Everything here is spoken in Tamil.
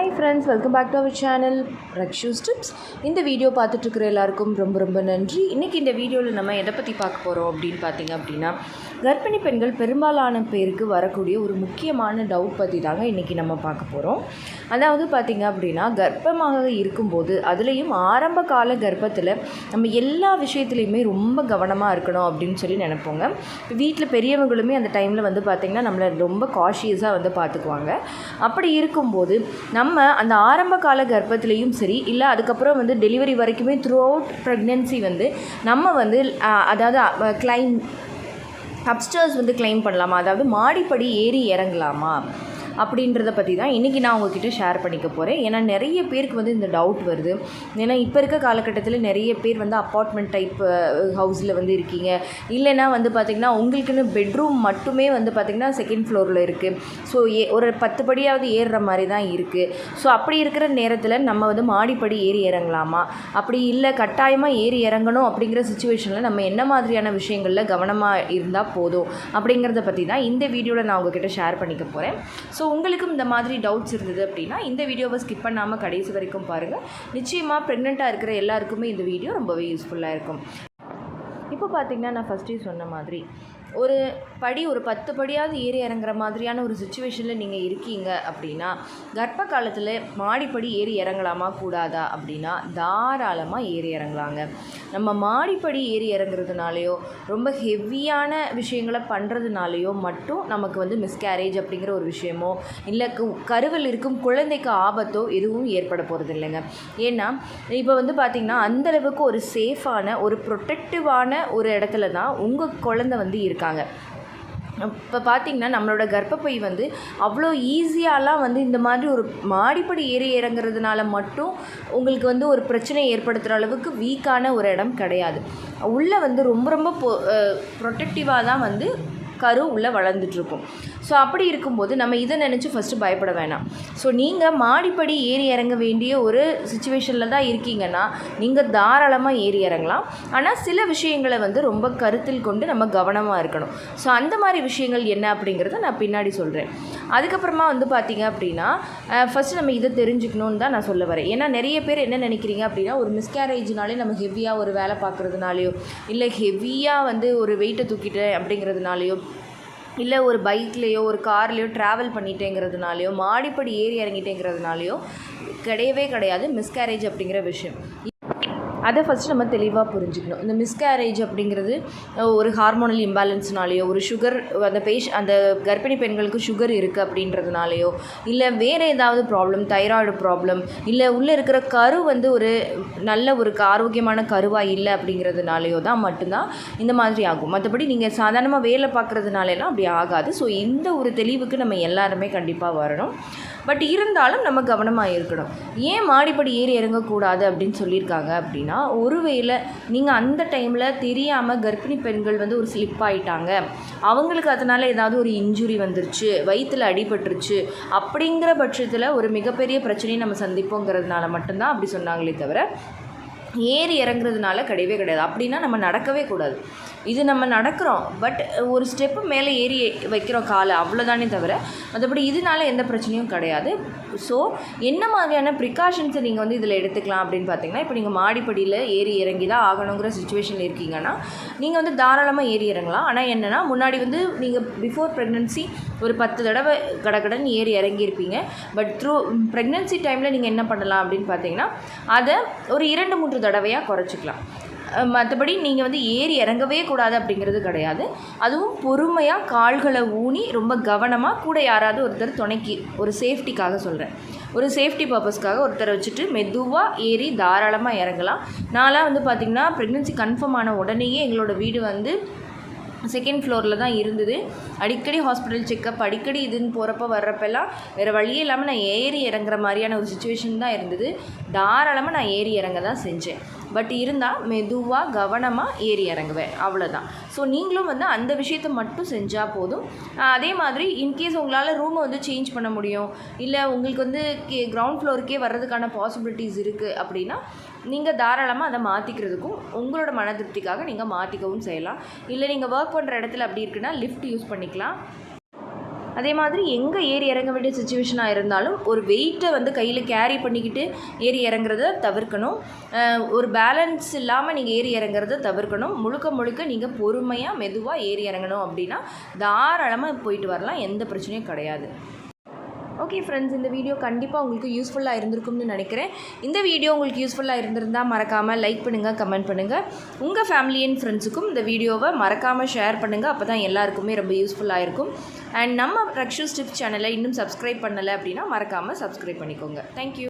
Hi friends, welcome back to our channel Rakshu's tips. இந்த வீடியோ பார்த்துட்ருக்குற எல்லாருக்கும் ரொம்ப ரொம்ப நன்றி. இன்றைக்கி இந்த வீடியோவில் நம்ம எதை பற்றி பார்க்க போகிறோம் அப்படின்னு பார்த்திங்க அப்படின்னா, கர்ப்பிணி பெண்கள் பெரும்பாலான பேருக்கு வரக்கூடிய ஒரு முக்கியமான டவுட் பற்றி தாங்க இன்றைக்கி நம்ம பார்க்க போகிறோம். அதாவது பார்த்திங்க அப்படின்னா, கர்ப்பமாக இருக்கும்போது அதுலேயும் ஆரம்ப கால கர்ப்பத்தில் நம்ம எல்லா விஷயத்துலையுமே ரொம்ப கவனமாக இருக்கணும் அப்படின்னு சொல்லி நினைப்போங்க. வீட்டில் பெரியவங்களுமே அந்த டைமில் வந்து பார்த்திங்கன்னா நம்மளை ரொம்ப காஷியஸாக வந்து பார்த்துக்குவாங்க. அப்படி இருக்கும்போது நம்ம அந்த ஆரம்ப கால கர்ப்பத்துலேயும் சரி, இல்லை அதுக்கப்புறம் வந்து டெலிவரி வரைக்குமே த்ரூ அவுட் ப்ரெக்னென்சி வந்து நம்ம வந்து அதாவது அப்ஸ்டர்ஸ் வந்து கிளைம் பண்ணலாமா, அதாவது மாடிப்படி ஏறி இறங்கலாமா அப்படின்றத பற்றி தான் இன்றைக்கி நான் உங்ககிட்ட ஷேர் பண்ணிக்க போகிறேன். ஏன்னா நிறைய பேருக்கு வந்து இந்த டவுட் வருது. ஏன்னா இப்போ இருக்க காலகட்டத்தில் நிறைய பேர் வந்து அப்பார்ட்மெண்ட் டைப் ஹவுஸில் வந்து இருக்கீங்க, இல்லைன்னா வந்து பார்த்திங்கன்னா உங்களுக்குன்னு பெட்ரூம் மட்டுமே வந்து பார்த்திங்கன்னா செகண்ட் ஃப்ளோரில் இருக்குது. ஸோ ஒரு 10 படியாவது ஏறுற மாதிரி தான் இருக்குது. ஸோ அப்படி இருக்கிற நேரத்தில் நம்ம வந்து மாடிப்படி ஏறி இறங்கலாமா, அப்படி இல்லை கட்டாயமாக ஏறி இறங்கணும் அப்படிங்கிற சுச்சுவேஷனில் நம்ம என்ன மாதிரியான விஷயங்களில் கவனமாக இருந்தால் போதும் அப்படிங்கிறத பற்றி தான் இந்த வீடியோவில் நான் உங்ககிட்ட ஷேர் பண்ணிக்க போகிறேன். ஸோ உங்களுக்கும் இந்த மாதிரி டவுட்ஸ் இருந்தது அப்படின்னா இந்த வீடியோவை ஸ்கிப் பண்ணாமல் கடைசி வரைக்கும் பாருங்கள். நிச்சயமாக ப்ரெக்னெண்ட்டாக இருக்கிற எல்லாருக்குமே இந்த வீடியோ ரொம்பவே யூஸ்ஃபுல்லாக இருக்கும். இப்போ பார்த்திங்கன்னா நான் ஃபஸ்ட்டே சொன்ன மாதிரி ஒரு 10 படியாவது ஏறி இறங்குற மாதிரியான ஒரு சுச்சுவேஷனில் நீங்கள் இருக்கீங்க அப்படின்னா, கர்ப்ப காலத்தில் மாடிப்படி ஏறி இறங்கலாமா கூடாதா அப்படின்னா தாராளமாக ஏறி இறங்கலாங்க. நம்ம மாடிப்படி ஏறி இறங்குறதுனாலையோ ரொம்ப ஹெவியான விஷயங்களை பண்ணுறதுனாலையோ மட்டும் நமக்கு வந்து மிஸ்கேரேஜ் அப்படிங்கிற ஒரு விஷயமோ இல்லை கருவில் இருக்கும் குழந்தைக்கு ஆபத்தோ எதுவும் ஏற்பட போகிறது இல்லைங்க. ஏன்னா இப்போ வந்து பார்த்திங்கன்னா அந்தளவுக்கு ஒரு சேஃபான ஒரு ப்ரொடெக்டிவான ஒரு இடத்துல தான் உங்கள் குழந்தை வந்து இருக்காங்க. இப்போ பார்த்திங்கன்னா நம்மளோட கர்ப்பப்பை வந்து அவ்வளோ ஈஸியாலாம் வந்து இந்த மாதிரி ஒரு மாடிப்படி ஏறி இறங்குறதுனால மட்டும் உங்களுக்கு வந்து ஒரு பிரச்சனை ஏற்படுத்துகிற அளவுக்கு வீக்கான ஒரு இடம் கிடையாது. உள்ளே வந்து ரொம்ப ரொம்ப ப்ரொடெக்டிவாக தான் வந்து கரு உள்ளே வளர்ந்துட்டுருக்கும். ஸோ அப்படி இருக்கும்போது நம்ம இதை நினச்சி ஃபஸ்ட்டு பயப்பட வேணாம். ஸோ நீங்கள் மாடிப்படி ஏறி இறங்க வேண்டிய ஒரு சுச்சுவேஷனில் தான் இருக்கீங்கன்னா நீங்கள் தாராளமாக ஏறி இறங்கலாம். ஆனால் சில விஷயங்களை வந்து ரொம்ப கருத்தில் கொண்டு நம்ம கவனமாக இருக்கணும். ஸோ அந்த மாதிரி விஷயங்கள் என்ன அப்படிங்கிறத நான் பின்னாடி சொல்கிறேன். அதுக்கப்புறமா வந்து பார்த்திங்க அப்படின்னா ஃபஸ்ட்டு நம்ம இதை தெரிஞ்சுக்கணுன்னு தான் நான் சொல்ல வரேன். ஏன்னா நிறைய பேர் என்ன நினைக்கிறீங்க அப்படின்னா, ஒரு மிஸ்கேரேஜ்னாலே நம்ம ஹெவியாக ஒரு வேலை பார்க்குறதுனாலையோ இல்லை ஹெவியாக வந்து ஒரு வெயிட்டை தூக்கிட்டேன் அப்படிங்கிறதுனாலையோ இல்லை ஒரு பைக்லேயோ ஒரு கார்லேயோ ட்ராவல் பண்ணிட்டேங்கிறதுனாலையோ மாடிப்படி ஏறி இறங்கிட்டேங்கிறதுனாலையோ கிடையவே கிடையாது மிஸ்கேரேஜ் அப்படிங்கிற விஷயம். அதை ஃபஸ்ட்டு நம்ம தெளிவாக புரிஞ்சுக்கணும். இந்த மிஸ்கேரேஜ் அப்படிங்கிறது ஒரு ஹார்மோனல் இம்பேலன்ஸ்னாலேயோ ஒரு சுகர் அந்த கர்ப்பிணி பெண்களுக்கு சுகர் இருக்குது அப்படின்றதுனாலையோ இல்லை வேறு ஏதாவது ப்ராப்ளம், தைராய்டு ப்ராப்ளம், இல்லை உள்ளே இருக்கிற கரு வந்து ஒரு நல்ல ஒரு ஆரோக்கியமான கருவாக இல்லை அப்படிங்கிறதுனாலையோ தான் மட்டும்தான் இந்த மாதிரி ஆகும். மற்றபடி நீங்கள் சாதாரணமாக வேலை பார்க்குறதுனாலலாம் அப்படி ஆகாது. ஸோ இந்த ஒரு தெளிவுக்கு நம்ம எல்லாருமே கண்டிப்பாக வரணும். பட் இருந்தாலும் நம்ம கவனமாக இருக்கணும். ஏன் மாடிப்படி ஏறி இறங்கக்கூடாது அப்படின்னு சொல்லியிருக்காங்க அப்படின்னா, ஒருவேளை நீங்கள் அந்த டைமில் தெரியாமல் கர்ப்பிணி பெண்கள் வந்து ஒரு ஸ்லிப் ஆகிட்டாங்க, அவங்களுக்கு அதனால் ஏதாவது ஒரு இன்ஜுரி வந்துருச்சு, வயிற்றில் அடிபட்டுருச்சு அப்படிங்கிற பட்சத்தில் ஒரு மிகப்பெரிய பிரச்சனையை நம்ம சந்திப்போங்கிறதுனால மட்டும்தான் அப்படி சொன்னாங்களே தவிர ஏறி இறங்குறதுனால கிடையவே கிடையாது. அப்படின்னா நம்ம நடக்கவே கூடாது. இது நம்ம நடக்கிறோம், பட் ஒரு ஸ்டெப்பு மேலே ஏறி வைக்கிறோம் காலை, அவ்வளோதானே தவிர மற்றபடி இதனால எந்த பிரச்சனையும் கிடையாது. ஸோ என்ன மாதிரியான ப்ரிகாஷன்ஸை நீங்கள் வந்து இதில் எடுத்துக்கலாம் அப்படின்னு பார்த்தீங்கன்னா, இப்போ நீங்கள் மாடிப்படியில் ஏறி இறங்கி தான் ஆகணுங்கிற சுச்சுவேஷனில் இருக்கீங்கன்னா நீங்கள் வந்து தாராளமாக ஏறி இறங்கலாம். ஆனால் என்னென்னா, முன்னாடி வந்து நீங்கள் பிஃபோர் ப்ரெக்னென்சி ஒரு 10 தடவை கடகடன் ஏறி இறங்கியிருப்பீங்க. பட் த்ரூ ப்ரெக்னென்சி டைமில் நீங்கள் என்ன பண்ணலாம் அப்படின்னு பார்த்தீங்கன்னா, அதை ஒரு 2-3 தடவையாக குறைச்சிக்கலாம். மற்றபடி நீங்கள் வந்து ஏறி இறங்கவே கூடாது அப்படிங்கிறது கிடையாது. அதுவும் பொறுமையாக கால்களை ஊனி ரொம்ப கவனமாக கூட யாராவது ஒருத்தர் துணைக்கி, ஒரு சேஃப்டிக்காக சொல்கிறேன், ஒரு சேஃப்டி பர்பஸ்க்காக ஒருத்தரை வச்சுட்டு மெதுவாக ஏறி தாராளமாக இறங்கலாம். நான்லாம் வந்து பார்த்திங்கன்னா ப்ரெக்னென்சி கன்ஃபார்ம் ஆன உடனேயே எங்களோட வீடு வந்து செகண்ட் ஃப்ளோரில் தான் இருந்தது. அடிக்கடி ஹாஸ்பிட்டல் செக்கப் அடிக்கடி இதுன்னு போகிறப்ப வர்றப்பெல்லாம் வேறு வழியே இல்லாமல் நான் ஏறி இறங்குற மாதிரியான ஒரு சுச்சுவேஷன் தான் இருந்தது. தாராளமாக நான் ஏறி இறங்க தான் செஞ்சேன். பட் இருந்தால் மெதுவாக கவனமாக ஏறி இறங்குவேன், அவ்வளோதான். ஸோ நீங்களும் வந்து அந்த விஷயத்தை மட்டும் செஞ்சால் போதும். அதே மாதிரி இன்கேஸ் உங்களால் ரூமை வந்து சேஞ்ச் பண்ண முடியும், இல்லை உங்களுக்கு வந்து கிரவுண்ட் ஃப்ளோருக்கே வர்றதுக்கான பாசிபிலிட்டிஸ் இருக்குது அப்படின்னா நீங்கள் தாராளமாக அதை மாற்றிக்கிறதுக்கும் உங்களோட மன திருப்திக்காக நீங்கள் மாற்றிக்கவும் செய்யலாம். இல்லை நீங்கள் ஒர்க் பண்ணுற இடத்துல அப்படி இருக்குன்னா லிஃப்ட் யூஸ் பண்ணிக்கலாம். அதே மாதிரி எங்கே ஏறி இறங்க வேண்டிய சுச்சுவேஷனாக இருந்தாலும் ஒரு வெயிட்டை வந்து கையில் கேரி பண்ணிக்கிட்டு ஏறி இறங்குறத தவிர்க்கணும். ஒரு பேலன்ஸ் இல்லாமல் நீங்கள் ஏறி இறங்குறத தவிர்க்கணும். முழுக்க நீங்கள் பொறுமையாக மெதுவாக ஏறி இறங்கணும் அப்படின்னா தாராளமாக போயிட்டு வரலாம், எந்த பிரச்சனையும் கிடையாது. ஓகே ஃப்ரெண்ட்ஸ், இந்த வீடியோ கண்டிப்பாக உங்களுக்கு யூஸ்ஃபுல்லாக இருந்திருக்கும்னு நினைக்கிறேன். இந்த வீடியோ உங்களுக்கு யூஸ்ஃபுல்லாக இருந்திருந்தால் மறக்காமல் லைக் பண்ணுங்கள், கமெண்ட் பண்ணுங்கள். உங்கள் ஃபேமிலி அண்ட் ஃப்ரெண்ட்ஸுக்கும் இந்த வீடியோவை மறக்காமல் ஷேர் பண்ணுங்கள். அப்போ தான் எல்லாருக்குமே ரொம்ப யூஸ்ஃபுல்லாக இருக்கும். அண்ட் நம்ம ரக்ஷூஸ் டிப்ஸ் சேனலை இன்னும் சப்ஸ்கிரைப் பண்ணலை அப்படின்னா மறக்காமல் சப்ஸ்கிரைப் பண்ணிக்கோங்க. தேங்க்யூ.